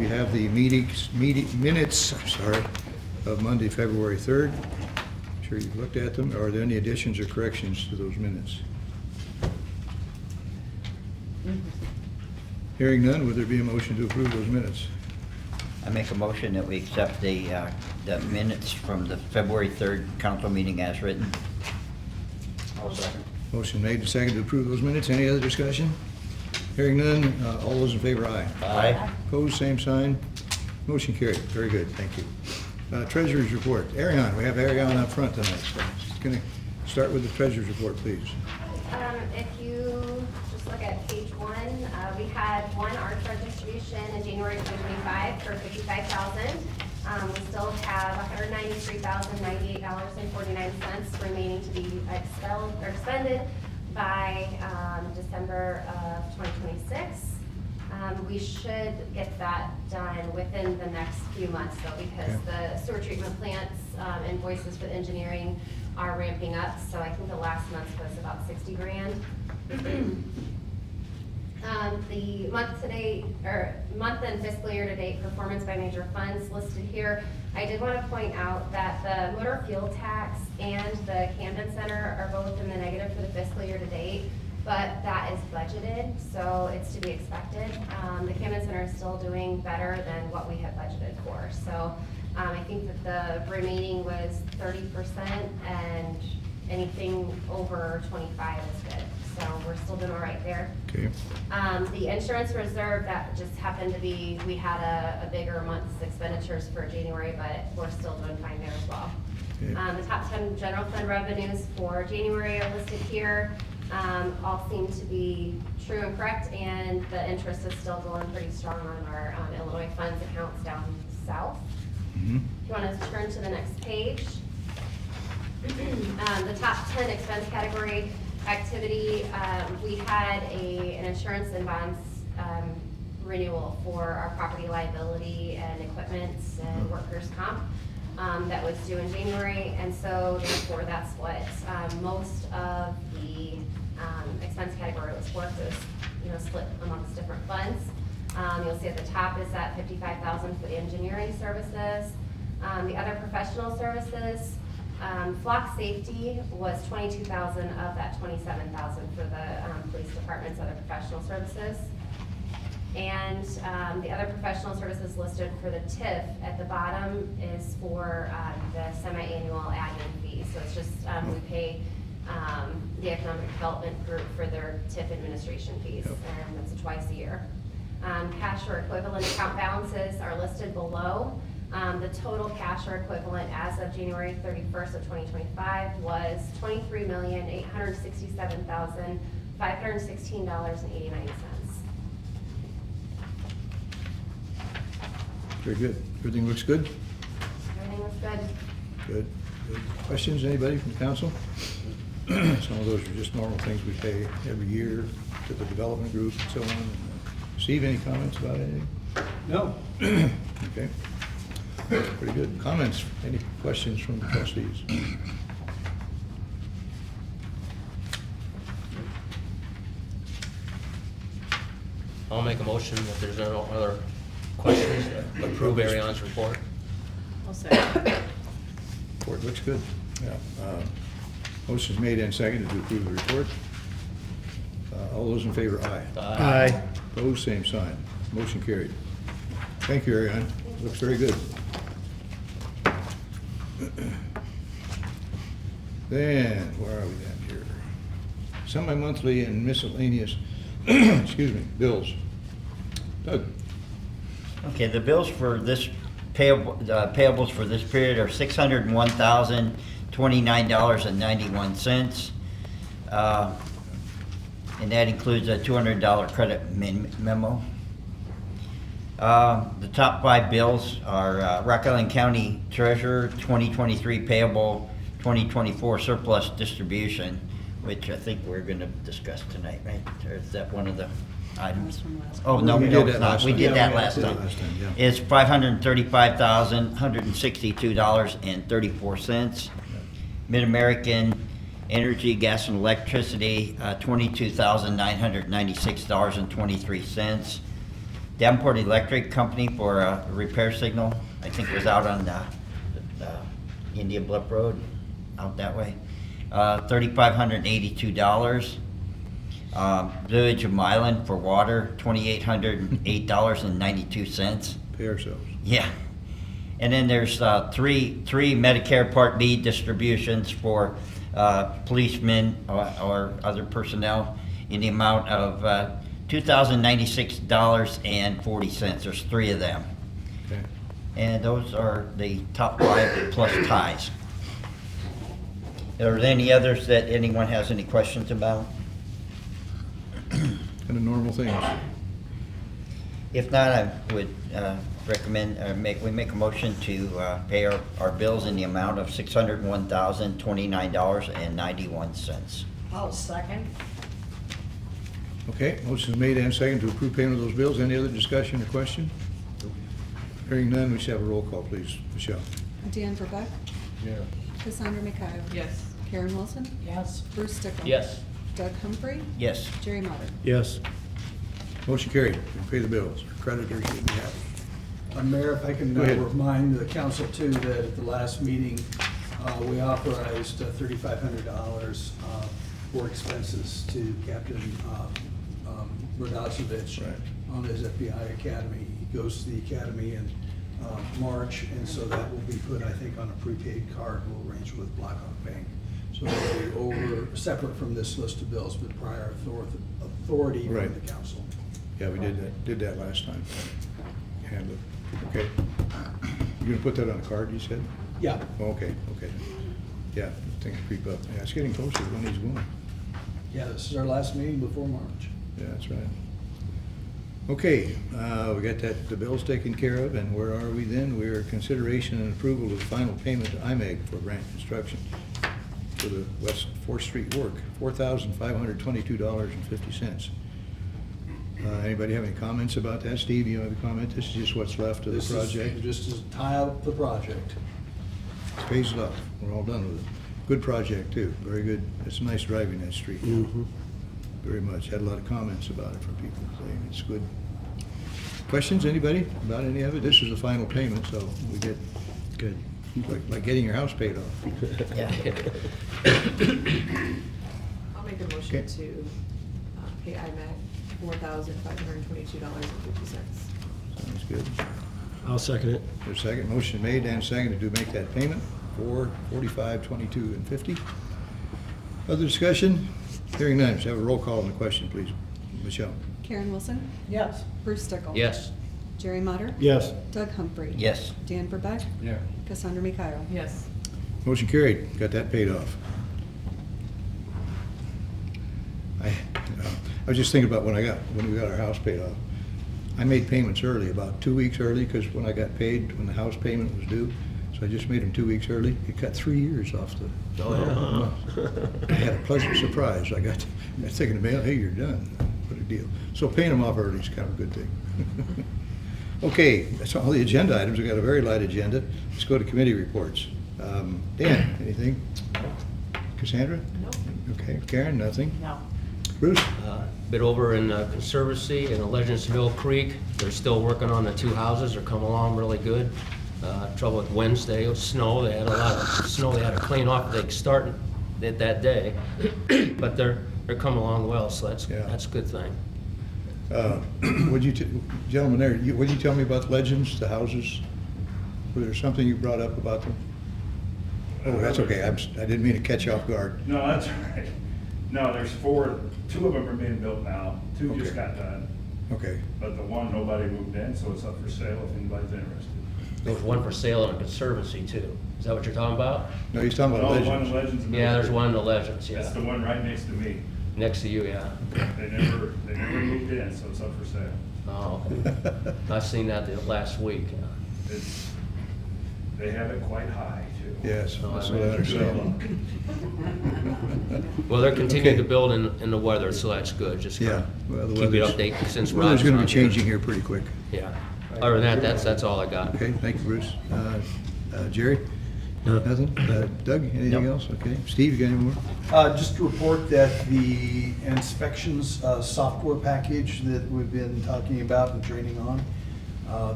we have the minutes of Monday, February 3rd. I'm sure you've looked at them. Are there any additions or corrections to those minutes? Hearing none, would there be a motion to approve those minutes? I make a motion that we accept the minutes from the February 3rd council meeting as written. I'll second. Motion made and seconded to approve those minutes. Any other discussion? Hearing none, all those in favor, aye. Aye. Opposed, same sign. Motion carried. Very good, thank you. Treasurer's report. Ariane, we have Ariane up front tonight. So she's going to start with the treasurer's report, please. If you just look at page 1, we had one ARCHAR distribution in January 2025 for $55,000. We still have $193,098.49 remaining to be expended by December of 2026. We should get that done within the next few months though, because the sewer treatment plants invoices for the engineering are ramping up. So I think the last month was about 60 grand. The month and fiscal year to date performance by major funds listed here. I did want to point out that the motor fuel tax and the Camden Center are both in the negative for the fiscal year to date, but that is budgeted, so it's to be expected. The Camden Center is still doing better than what we had budgeted for. So I think that the remaining was 30%, and anything over 25 is good. So we're still doing all right there. Okay. The insurance reserve, that just happened to be, we had a bigger month's expenditures for January, but we're still doing fine there as well. Okay. The top 10 general fund revenues for January are listed here. All seem to be true and correct, and the interest is still going pretty strong on our Illinois funds accounts down south. Mm-hmm. If you want to turn to the next page. The top 10 expense category activity, we had an insurance and bonds renewal for our property liability and equipment and workers' comp that was due in January, and so therefore that's what most of the expense category was for. So it was split amongst different funds. You'll see at the top is that $55,000 for the engineering services. The other professional services, flock safety was $22,000 of that $27,000 for the police department's other professional services. And the other professional services listed for the TIF at the bottom is for the semi-annual admin fee. So it's just we pay the economic development group for their TIF administration fees, and that's twice a year. Cash or equivalent account balances are listed below. The total cash or equivalent as of January 31st of 2025 was $23,867,516.89. Very good. Everything looks good? Everything was good. Good. Good. Questions, anybody from the council? Some of those are just normal things we pay every year to the development group and so on. Steve, any comments about anything? No. Okay. Pretty good. Comments? Any questions from the trustees? I'll make a motion if there's no other questions to approve Ariane's report. I'll second. Report looks good. Yeah. Motion's made and seconded to approve the report. All those in favor, aye. Aye. Opposed, same sign. Motion carried. Thank you, Ariane. Looks very good. Then, where are we then here? Semi-monthly and miscellaneous, excuse me, bills. Doug? Okay, the bills for this payables for this period are $601,029.91. And that includes a $200 credit memo. The top 5 bills are Rock Island County Treasurer 2023 payable 2024 surplus distribution, which I think we're going to discuss tonight, right? Or is that one of the items? That was from last Oh, no, We no, did it's that not. last We time. did Yeah, that we last did time. that last time, yeah. It's $535,162.34. Mid-American Energy, Gas and Electricity, $22,996.23. Davenport Electric Company for a repair signal. I think it was out on the Indian Bluff Road, out that way. $3,582. Village of Milan for water, $2,808.92. Pay ourselves. Yeah. And then there's three Medicare Part B distributions for policemen or other personnel in the amount of $2,096.40. There's three of them. Okay. And those are the top 5 plus ties. Are there any others that anyone has any questions about? Kind of normal things. If not, I would recommend, we make a motion to pay our bills in the amount of $601,029.91. I'll second. Okay, motion is made and second to approve payment of those bills. Any other discussion or question? Hearing none, we should have a roll call, please. Michelle? Dan Verbeck. Yeah. Cassandra Mikhail. Yes. Karen Wilson. Yes. Bruce Stickle. Yes. Doug Humphrey. Yes. Jerry Motter. Yes. Motion carried. We pay the bills. Our creditors should be happy. Mayor, if I can Go ahead. remind the council too that at the last meeting, we authorized $3,500 for expenses to Captain Radosevich Right. on his FBI Academy. He goes to the academy in March, and so that will be put, I think, on a prepaid card we'll arrange with Blackhawk Bank. So it'll be separate from this list of bills, but prior authority Right. from the council. Yeah, we did that last time. Handle it. Okay. You're gonna put that on a card, you said? Yeah. Oh, okay. Yeah, things creep up. Yeah, it's getting closer when he's going. Yeah, this is our last meeting before March. Yeah, that's right. Okay, we got the bills taken care of, and where are we then? We are consideration and approval of the final payment to IMEG for Grant Construction for the West 4th Street work, $4,522.50. Anybody have any comments about that? Steve, you have a comment? This is just what's left of the This is project. just to tie up the project. Pays it off. We're all done with it. Good project, too. Very good. It's nice driving that street. Very much. Had a lot of comments about it from people saying it's good. Questions, anybody, about any of it? This is the final payment, so we get, good, like getting your house paid off. Yeah. I'll make a Okay. motion to pay IMAG $4,522.50. Sounds good. I'll second it. There's a second. Motion made and seconded to make that payment for $45.22.50. Other discussion? Hearing none. Should have a roll call on the question, please. Michelle? Karen Wilson. Yes. Bruce Stickle. Yes. Jerry Motter. Yes. Doug Humphrey. Yes. Dan Verbeck. Yeah. Cassandra Mikhail. Yes. Motion carried. Got that paid off. I was just thinking about when we got our house paid off. I made payments early, about 2 weeks early, because when I got paid, when the house payment was due, so I just made them 2 weeks early. It cut 3 years off the. Oh, I had a pleasant surprise. I got thinking in the mail, hey, you're done. What a deal. So paying them off early is kind of a good thing. Okay, that's all the agenda items. We've got a very light agenda. Let's go to committee reports. Dan, anything? Cassandra? No. Okay, Karen, nothing? No. Bruce? Bit over in Conservancy and Legendsville Creek. They're still working on the 2 houses. They're coming along really good. Trouble with Wednesday was snow. They had a lot of snow they had to clean off. They started it that day, but they're coming along well, so that's Yeah. a good thing. Gentlemen there, what'd you tell me about the legends, the houses? Was there something you brought up about them? Oh, that's okay. I didn't mean to catch you off guard. No, that's all right. No, there's 4, 2 of them are being built now, 2 just Okay. got done. Okay. But the one, nobody moved in, so it's up for sale if anybody's interested. There was one for sale in a Conservancy too. Is that what you're talking about? No, he's talking about No, the one in legends. Legends. Yeah, there's one in the Legends, It's the yeah. one right next to me. Next to you, yeah. They never moved in, so it's up for sale. Oh, okay. I seen that the last week. Yeah. They have it quite high, too. Yes, Oh, that's I what I imagine. understand. Well, they're continuing to Okay. build in the weather, so that's good. Just Yeah. Well, the keep it weather's- updated since the weather's Rod's gonna be not here. changing here pretty quick. Yeah. Other than that, that's all I got. Okay, thank you, Bruce. Jerry? Nothing? Doug, anything Nope. else? Okay. Steve, you got any more? Just to report that the inspections software package that we've been talking about and training on,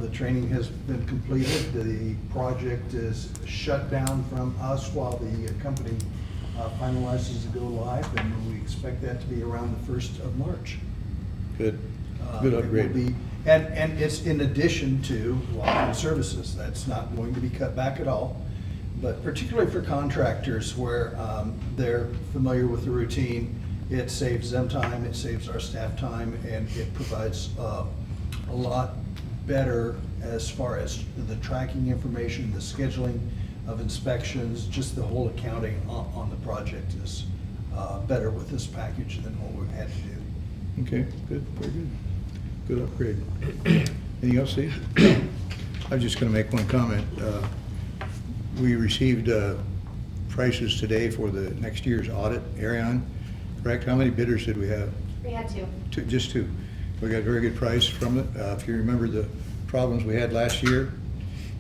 the training has been completed. The project is shut down from us while the company finalizes the go live, and we expect that to be around the 1st of March. Good. Good It will upgrade. be- And it's in addition to walk-in services. That's not going to be cut back at all. But particularly for contractors where they're familiar with the routine, it saves them time, it saves our staff time, and it provides a lot better as far as the tracking information, the scheduling of inspections, just the whole accounting on the project is better with this package than what we've had to do. Okay, good, very good. Good upgrade. Anything else, Steve? I was just gonna make one comment. We received prices today for the next year's audit, Arion, correct? How many bidders did we have? We had two. Just two. We got a very good price from it. If you remember the problems we had last year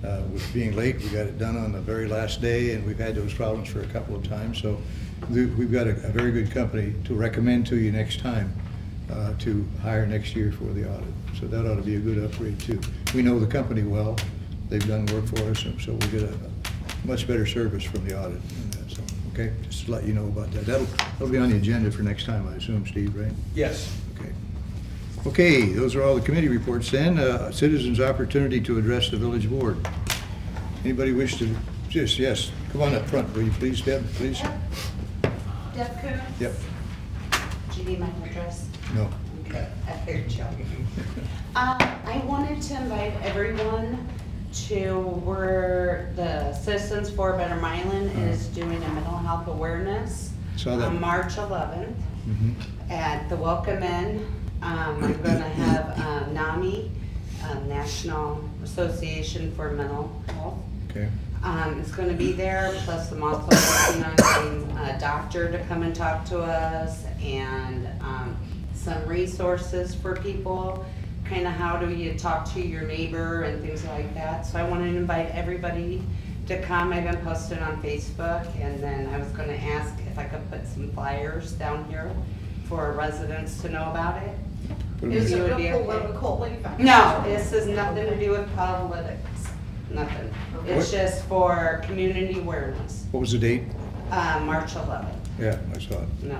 with being late, we got it done on the very last day, and we've had those problems for a couple of times. So we've got a very good company to recommend to you next time to hire next year for the audit. So that ought to be a good upgrade too. We know the company well. They've done work for us, and so we get a much better service from the audit. And that, so, okay, just to let you know about that. That'll be on the agenda for next time, I assume, Steve, right? Yes. Okay. Okay, those are all the committee reports then. Citizens' opportunity to address the village board. Anybody wish to, yes, come on up front, will you please, Deb, please? Deb Coons? Yep, Do you need my address? no. Okay, I figured you. I wanted to invite everyone to where the Citizens for a Better Milan is doing a mental health awareness Saw that. on March 11th Mhm. at the Welcome Inn. I'm gonna have NAMI, National Association for Mental Health. Okay, It's gonna be there, plus I'm also working on getting a doctor to come and talk to us, and, some resources for people, kinda how do you talk to your neighbor and things like that. So I wanna invite everybody to come. I've been posted on Facebook, and then I was gonna ask if I could put some flyers down here for residents to know about it. Put 'em Is in. it a political event? No, this has nothing to do with politics, nothing. It's What? just for community awareness, What was the date? March 11th, Yeah, I saw it. no.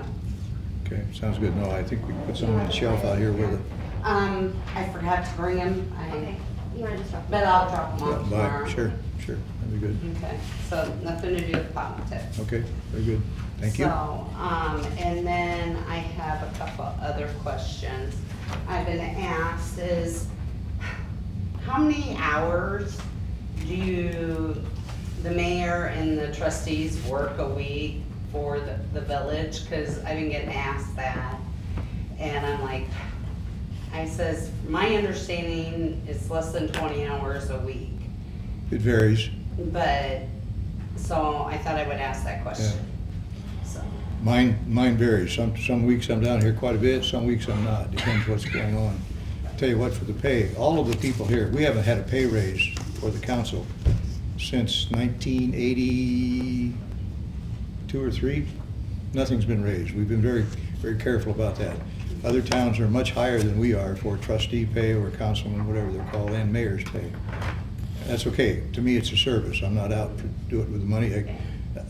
Okay, sounds good. No, I think we put some on the shelf out here with it. I forgot to bring them, Okay, you wanna just drop? but I'll drop them Yeah, off bye. tomorrow. Sure, that'd be good. Okay, so nothing to do with politics. Okay, very good. Thank you. So, and then I have a couple other questions I've been asked is, how many hours do the mayor and the trustees work a week for the village? Cause I've been getting asked that, and I'm like, I says, my understanding is less than 20 hours a week, It varies. but, so I thought I would ask that question, so. Mine varies. Some weeks I'm down here quite a bit, some weeks I'm not. Depends what's going on. Tell you what, for the pay, all of the people here, we haven't had a pay raise for the council since 1982 or 3. Nothing's been raised. We've been very, very careful about that. Other towns are much higher than we are for trustee pay or councilman, whatever they're called, and mayor's pay. That's okay. To me, it's a service. I'm not out to do it with the money.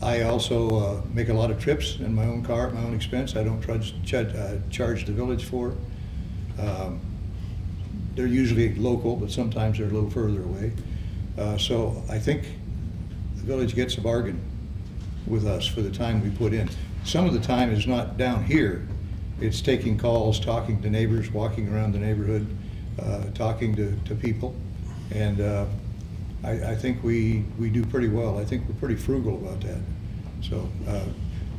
I also make a lot of trips in my own car at my own expense. I don't charge the village for it. They're usually local, but sometimes they're a little further away. So I think the village gets a bargain with us for the time we put in. Some of the time is not down here. It's taking calls, talking to neighbors, walking around the neighborhood, talking to people. And I think we do pretty well. I think we're pretty frugal about that. So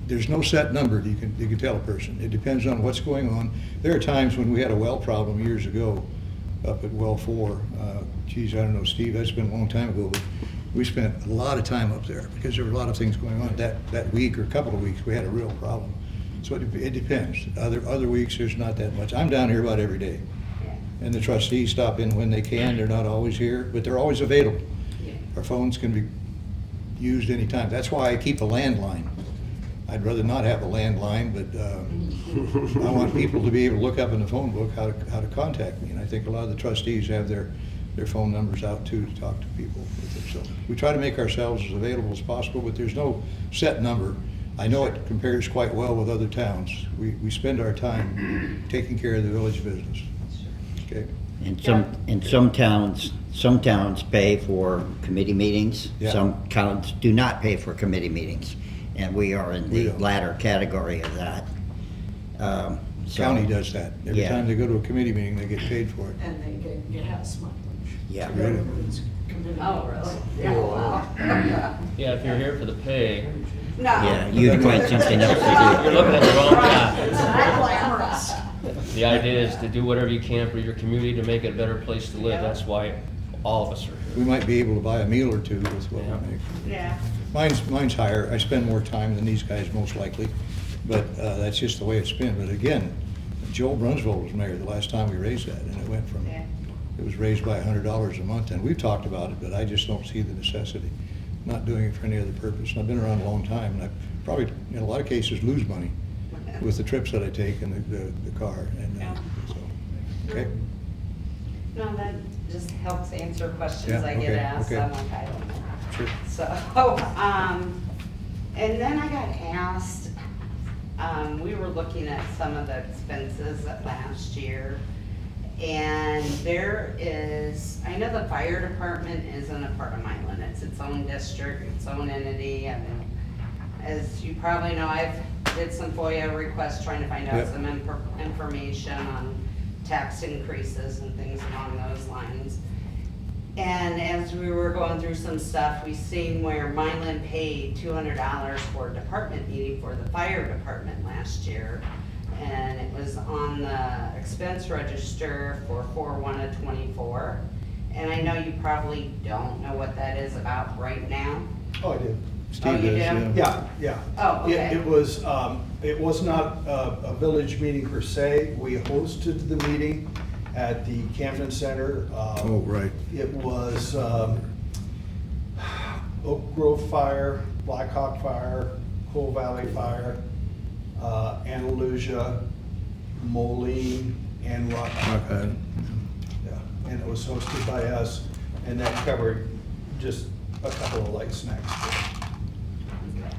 there's no set number you can tell a person. It depends on what's going on. There are times when we had a well problem years ago up at Well 4. Geez, I don't know, Steve, that's been a long time ago, but we spent a lot of time up there because there were a lot of things going on. That week or a couple of weeks, we had a real problem. So it depends. Other weeks, there's not that much. I'm down here about every day. And the trustees stop in when they can. They're not always here, but they're always available. Yeah. Our phones can be used any time. That's why I keep a landline. I'd rather not have a landline, but I want people to be able to look up in the phone book how to contact me. And I think a lot of the trustees have their phone numbers out too to talk to people with it. So we try to make ourselves as available as possible, but there's no set number. I know it compares quite well with other towns. We spend our time taking care of the village business. Okay? And some towns pay for committee meetings. Yeah. Some towns do not pay for committee meetings, and we are in We the don't. latter category of that. So- County does that. Every Yeah. time they go to a committee meeting, they get paid for it. And they get gas mileage. Yeah. Really? Oh, really? Yeah, wow. Yeah, if you're here for the pay, No. Yeah, you'd find something else you're to looking at the wrong guy. It's not glamorous. The idea is to do whatever you can for your community to make it a better place to live. That's why all of us are We here. might be able to buy a meal or two with what Yeah. we make. Yeah. Mine's higher. I spend more time than these guys most likely, but that's just the way it's been. But again, Joel Brunsville was mayor the last time we raised that, and it went from, Yeah. it was raised by $100 a month, and we've talked about it, but I just don't see the necessity. Not doing it for any other purpose. I've been around a long time, and I probably, in a lot of cases, lose money with the trips that I take in the car, and Yeah. so, okay? No, that just helps answer questions Yeah, I get okay, asked. okay. I'm like, I don't know. Sure. So, and then I got asked, we were looking at some of the expenses of last year. And there is, I know the fire department isn't a part of Milan, it's its own district, its own entity. I mean, as you probably know, I've did some FOIA requests trying to find out Yep. some information on tax increases and things along those lines. And as we were going through some stuff, we seen where Milan paid $200 for a department meeting for the fire department last year. And it was on the expense register for 4/1/24. And I know you probably don't know what that is about right now. Oh, I do. Steve you does, do? Yeah. Oh, okay. It was not a village meeting per se. We hosted the meeting at the Camden Center. Oh, right. It was Oak Grove Fire, Black Hawk Fire, Coal Valley Fire, Andalusia, Moline, and Rock Island. Okay. Yeah, and it was hosted by us, and that covered just a couple of light snacks.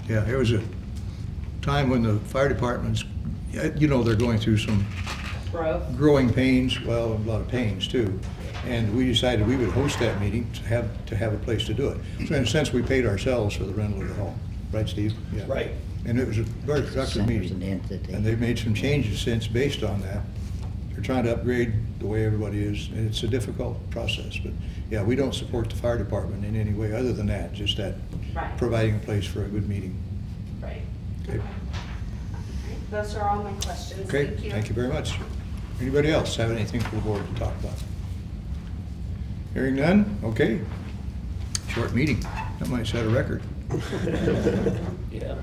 Yeah, there was a time when the fire departments, you know, they're going through some Growth. growing pains, well, a lot of pains too. And we decided we would host that meeting to have a place to do it. So in a sense, we paid ourselves for the rental of the hall. Right, Steve? Yeah. Right. And it was a very productive Center's an meeting. entity. And they've made some changes since based on that. They're trying to upgrade the way everybody is, and it's a difficult process. But yeah, we don't support the fire department in any way other than that, just that Right. providing a place for a good meeting. Right. Okay. Those are all my questions. Okay, Thank you. thank you very much. Anybody else have anything for the board to talk about? Hearing none, okay. Short meeting, that might set a record. Yeah.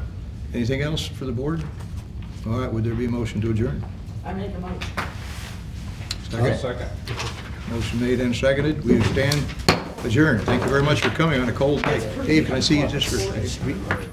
Anything else for the board? All right, would there be a motion to adjourn? I make a motion. Second. Motion made and seconded, we stand adjourned. Thank you very much for coming on a cold night. Dave, can I see you just for a second?